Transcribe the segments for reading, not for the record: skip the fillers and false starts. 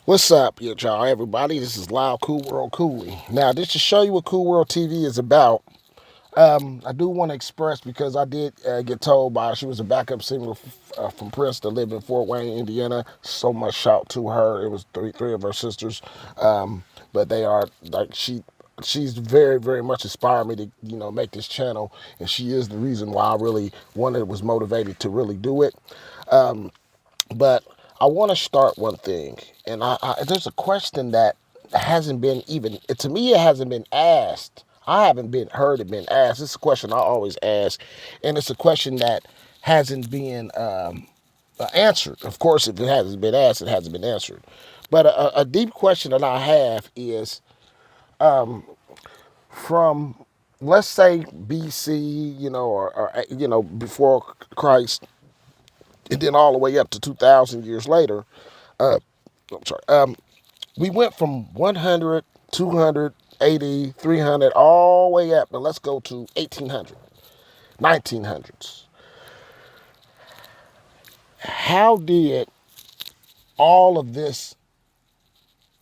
What's up, y'all, everybody? This is Loud Cool World Cooley. Now, just to show you what Cool World TV is about, I do want to express because I did get told by she was a backup singer from Prince that lived in Fort Wayne, Indiana. So much shout to her. It was three of her sisters, but they are like she's very much inspired me to make this channel, and she is the reason why I really was motivated to really do it. But I want to start one thing, and there's a question that hasn't been even to me. It hasn't been asked. I haven't been heard it been asked. It's a question I always ask, and it's a question that hasn't been answered. Of course, if it hasn't been asked, it hasn't been answered. But a deep question that I have is from, let's say, BC, or before Christ, and then all the way up to 2,000 years later. I'm sorry. We went from 100, 280, 300, all the way up. Now let's go to 1800, 1900s. How did all of this,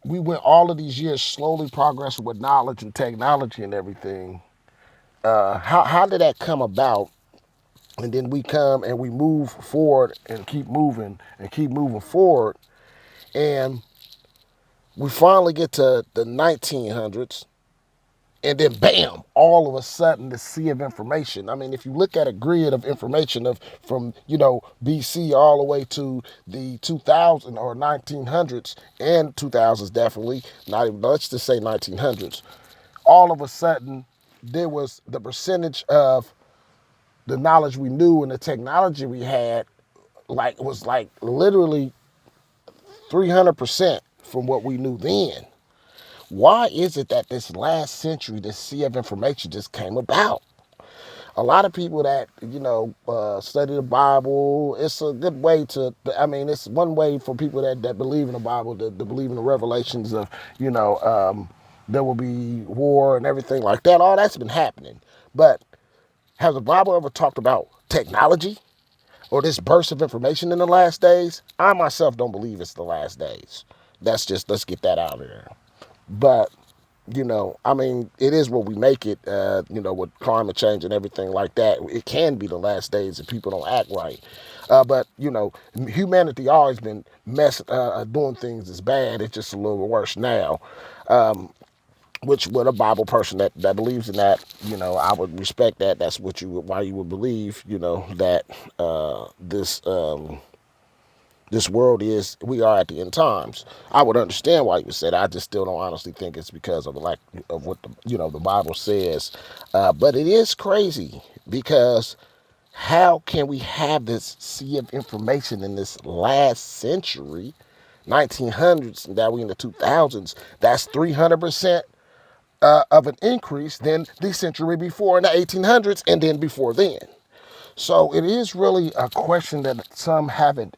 we went all of these years slowly progressing with knowledge and technology and everything. How did that come about? And then we come and we move forward and keep moving forward. And we finally get to the 1900s, and then bam, all of a sudden the sea of information. I mean, if you look at a grid of information from BC all the way to the 2000 or 1900s and 2000s, definitely not even, let's just say 1900s, all of a sudden there was the percentage of the knowledge we knew and the technology we had was like literally 300% from what we knew then. Why is it that this last century, this sea of information just came about? A lot of people that, study the Bible, it's a good way to, I mean, it's one way for people that believe in the Bible, to believe in the revelations of, there will be war and everything like that. All that's been happening. But has the Bible ever talked about technology or this burst of information in the last days? I myself don't believe it's the last days. Let's get that out of there. But I mean, it is what we make it, with climate change and everything like that. It can be the last days if people don't act right. But, humanity always been doing things is bad. It's just a little worse now. Which, with a Bible person that believes in that, I would respect that. That's why you would believe, that this world we are at the end times. I would understand why you said. I just still don't honestly think it's because of the lack of what the Bible says. But it is crazy because how can we have this sea of information in this last century, 1900s, that we in the 2000s? That's 300% of an increase than the century before in the 1800s, and then before then. So it is really a question that some haven't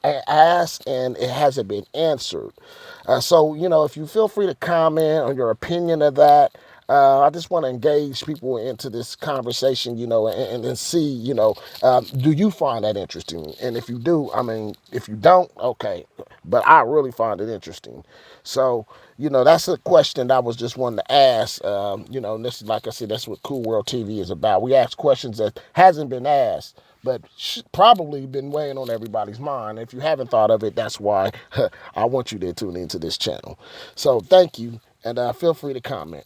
asked and it hasn't been answered. So, if you feel free to comment on your opinion of that. I just want to engage people into this conversation, and see, do you find that interesting? And if you do, I mean, if you don't, okay, but I really find it interesting. So, that's a question that I was just wanting to ask. This is, like I said, that's what Cool World TV is about. We ask questions that hasn't been asked, but probably been weighing on everybody's mind. If you haven't thought of it, that's why I want you to tune into this channel. So thank you, and feel free to comment.